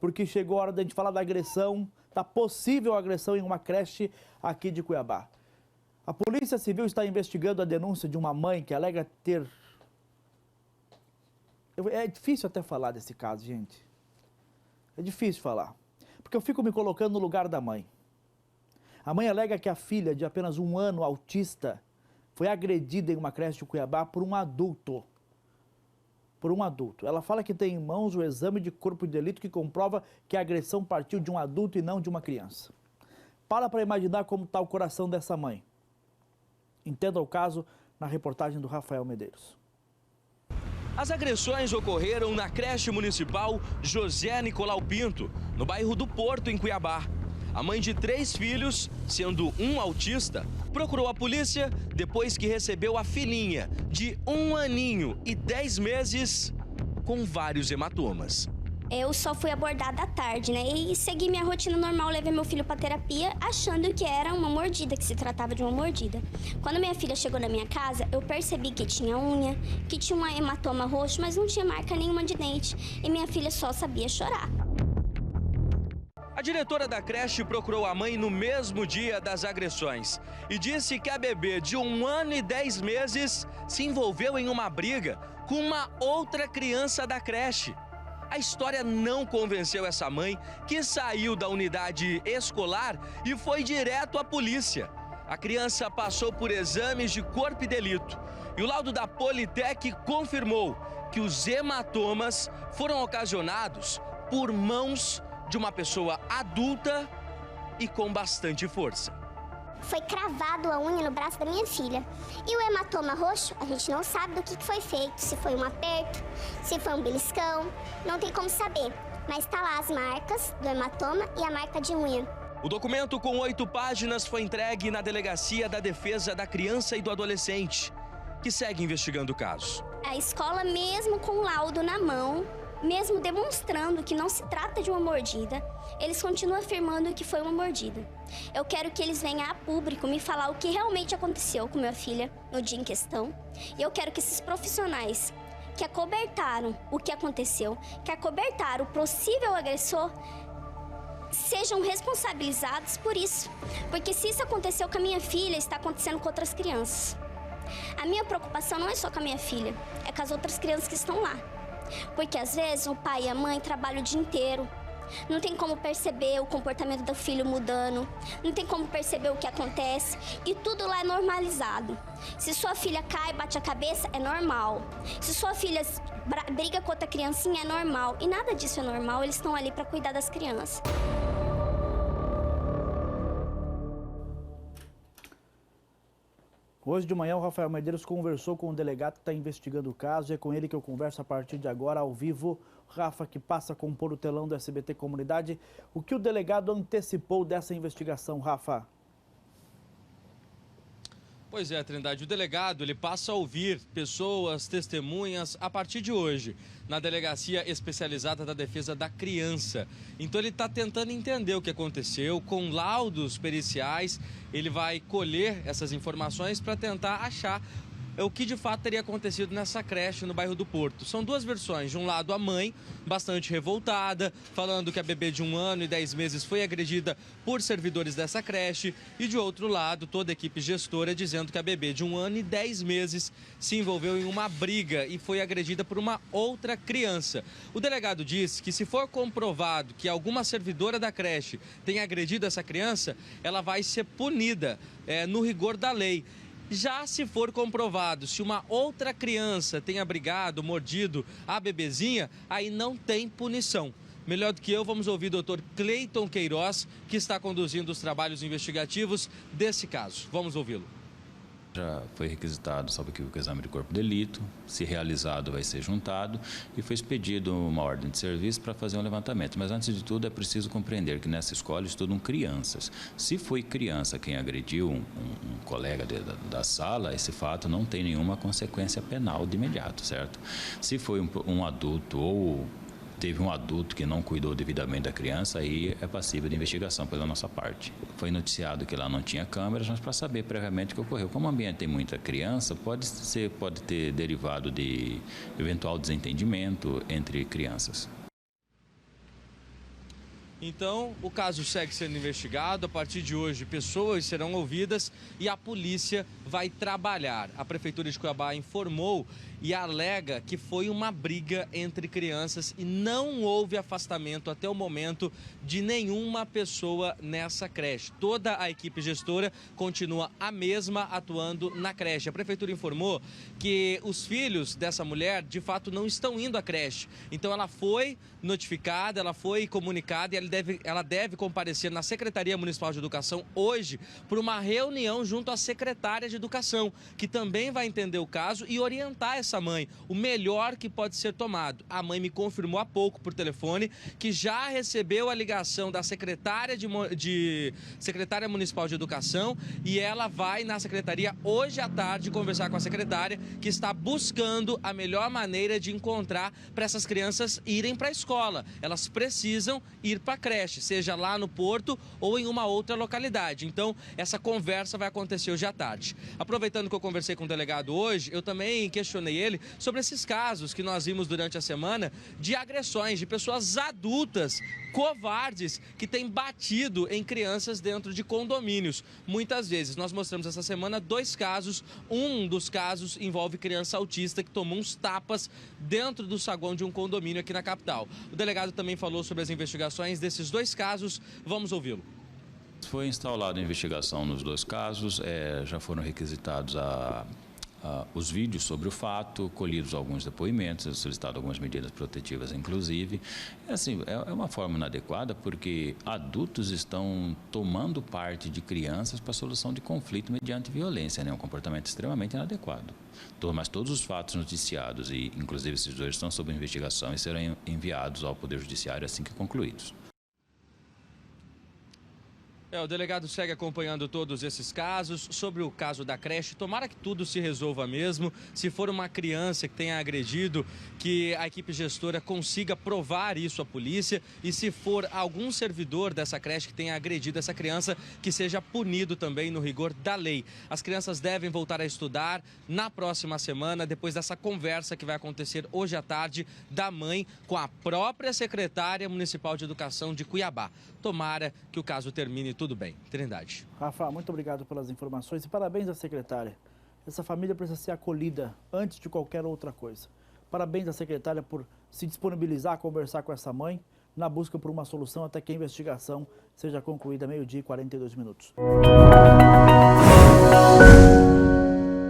porque chegou a hora da gente falar da agressão, da possível agressão em uma creche aqui de Cuiabá. A Polícia Civil está investigando a denúncia de uma mãe que alega ter... É difícil até falar desse caso, gente. É difícil falar, porque eu fico me colocando no lugar da mãe. A mãe alega que a filha, de apenas 1 ano, autista, foi agredida em uma creche de Cuiabá por um adulto. Ela fala que tem em mãos o exame de corpo de delito que comprova que a agressão partiu de um adulto e não de uma criança. Para imaginar como está o coração dessa mãe. Entenda o caso na reportagem do Rafael Medeiros. As agressões ocorreram na creche municipal José Nicolau Pinto, no bairro do Porto, em Cuiabá. A mãe de 3 filhos, sendo um autista, procurou a polícia depois que recebeu a filhinha de 1 aninho e 10 meses com vários hematomas. Eu só fui abordada à tarde, né? E segui minha rotina normal, levei meu filho para terapia, achando que era uma mordida, que se tratava de uma mordida. Quando minha filha chegou na minha casa, eu percebi que tinha unha, que tinha um hematoma roxo, mas não tinha marca nenhuma de dente. E minha filha só sabia chorar. A diretora da creche procurou a mãe no mesmo dia das agressões e disse que a bebê de 1 ano e 10 meses se envolveu em uma briga com uma outra criança da creche. A história não convenceu essa mãe, que saiu da unidade escolar e foi direto à polícia. A criança passou por exames de corpo e delito e o laudo da Politec confirmou que os hematomas foram ocasionados por mãos de uma pessoa adulta e com bastante força. Foi cravado a unha no braço da minha filha. E o hematoma roxo, a gente não sabe do que foi feito. Se foi um aperto, se foi um beliscão, não tem como saber. Mas tá lá as marcas do hematoma e a marca de unha. O documento com 8 páginas foi entregue na Delegacia da Defesa da Criança e do Adolescente, que segue investigando o caso. A escola, mesmo com o laudo na mão, mesmo demonstrando que não se trata de uma mordida, eles continuam afirmando que foi uma mordida. Eu quero que eles venham a público me falar o que realmente aconteceu com minha filha no dia em questão. E eu quero que esses profissionais que acobertaram o que aconteceu, que acobertaram o possível agressor, sejam responsabilizados por isso. Porque se isso aconteceu com a minha filha, está acontecendo com outras crianças. A minha preocupação não é só com a minha filha, é com as outras crianças que estão lá. Porque às vezes o pai e a mãe trabalham o dia inteiro, não tem como perceber o comportamento do filho mudando, não tem como perceber o que acontece e tudo lá é normalizado. Se sua filha cai, bate a cabeça, é normal. Se sua filha briga com outra criancinha, é normal. E nada disso é normal, eles estão ali para cuidar das crianças. Hoje de manhã o Rafael Medeiros conversou com o delegado que está investigando o caso e é com ele que eu converso a partir de agora ao vivo. Rafa, que passa a compor o telão do SBT Comunidade. O que o delegado antecipou dessa investigação, Rafa? Pois é, Trindade, o delegado ele passa a ouvir pessoas, testemunhas a partir de hoje na Delegacia Especializada da Defesa da Criança. Então ele está tentando entender o que aconteceu, com laudos periciais, ele vai colher essas informações para tentar achar o que de fato teria acontecido nessa creche no bairro do Porto. São 2 versões. De um lado, a mãe, bastante revoltada, falando que a bebê de 1 ano e 10 meses foi agredida por servidores dessa creche. E de outro lado, toda a equipe gestora dizendo que a bebê de 1 ano e 10 meses se envolveu em uma briga e foi agredida por uma outra criança. O delegado diz que se for comprovado que alguma servidora da creche tenha agredido essa criança, ela vai ser punida no rigor da lei. Já se for comprovado se uma outra criança tenha brigado, mordido a bebezinha, aí não tem punição. Melhor do que eu, vamos ouvir o Dr. Cleiton Queiroz, que está conduzindo os trabalhos investigativos desse caso. Vamos ouvi-lo. Já foi requisitado, sabe, o exame de corpo de delito, se realizado vai ser juntado e foi expedido uma ordem de serviço para fazer um levantamento. Mas antes de tudo é preciso compreender que nessa escola estudam crianças. Se foi criança quem agrediu um colega da sala, esse fato não tem nenhuma consequência penal de imediato, certo? Se foi um adulto ou teve um adulto que não cuidou devidamente da criança, aí é passível de investigação pela nossa parte. Foi noticiado que lá não tinha câmeras, mas para saber previamente o que ocorreu. Como o ambiente tem muita criança, pode ter derivado de eventual desentendimento entre crianças. Então, o caso segue sendo investigado. A partir de hoje, pessoas serão ouvidas e a polícia vai trabalhar. A Prefeitura de Cuiabá informou e alega que foi uma briga entre crianças e não houve afastamento até o momento de nenhuma pessoa nessa creche. Toda a equipe gestora continua a mesma atuando na creche. A Prefeitura informou que os filhos dessa mulher, de fato, não estão indo à creche. Então, ela foi notificada, ela foi comunicada e ela deve comparecer na Secretaria Municipal de Educação hoje por uma reunião junto à secretária de Educação, que também vai entender o caso e orientar essa mãe o melhor que pode ser tomado. A mãe me confirmou há pouco por telefone que já recebeu a ligação da secretária secretária municipal de Educação e ela vai na secretaria hoje à tarde conversar com a secretária, que está buscando a melhor maneira de encontrar para essas crianças irem para a escola. Elas precisam ir para a creche, seja lá no Porto ou em uma outra localidade. Então, essa conversa vai acontecer hoje à tarde. Aproveitando que eu conversei com o delegado hoje, eu também questionei ele sobre esses casos que nós vimos durante a semana de agressões de pessoas adultas, covardes, que têm batido em crianças dentro de condomínios. Muitas vezes. Nós mostramos essa semana 2 casos. Um dos casos envolve criança autista que tomou uns tapas dentro do saguão de um condomínio aqui na capital. O delegado também falou sobre as investigações desses 2 casos. Vamos ouvi-lo. Foi instaurada a investigação nos 2 casos, já foram requisitados os vídeos sobre o fato, colhidos alguns depoimentos, solicitado algumas medidas protetivas, inclusive. É uma forma inadequada porque adultos estão tomando parte de crianças para a solução de conflito mediante violência, né? Um comportamento extremamente inadequado. Mas todos os fatos noticiados, e inclusive esses 2 estão sob investigação e serão enviados ao Poder Judiciário assim que concluídos. O delegado segue acompanhando todos esses casos. Sobre o caso da creche, tomara que tudo se resolva mesmo. Se for uma criança que tenha agredido, que a equipe gestora consiga provar isso à polícia. E se for algum servidor dessa creche que tenha agredido essa criança, que seja punido também no rigor da lei. As crianças devem voltar a estudar na próxima semana, depois dessa conversa que vai acontecer hoje à tarde da mãe com a própria secretária municipal de educação de Cuiabá. Tomara que o caso termine tudo bem. Trindade. Rafa, muito obrigado pelas informações e parabéns à secretária. Essa família precisa ser acolhida antes de qualquer outra coisa. Parabéns à secretária por se disponibilizar a conversar com essa mãe na busca por uma solução até que a investigação seja concluída 12h42.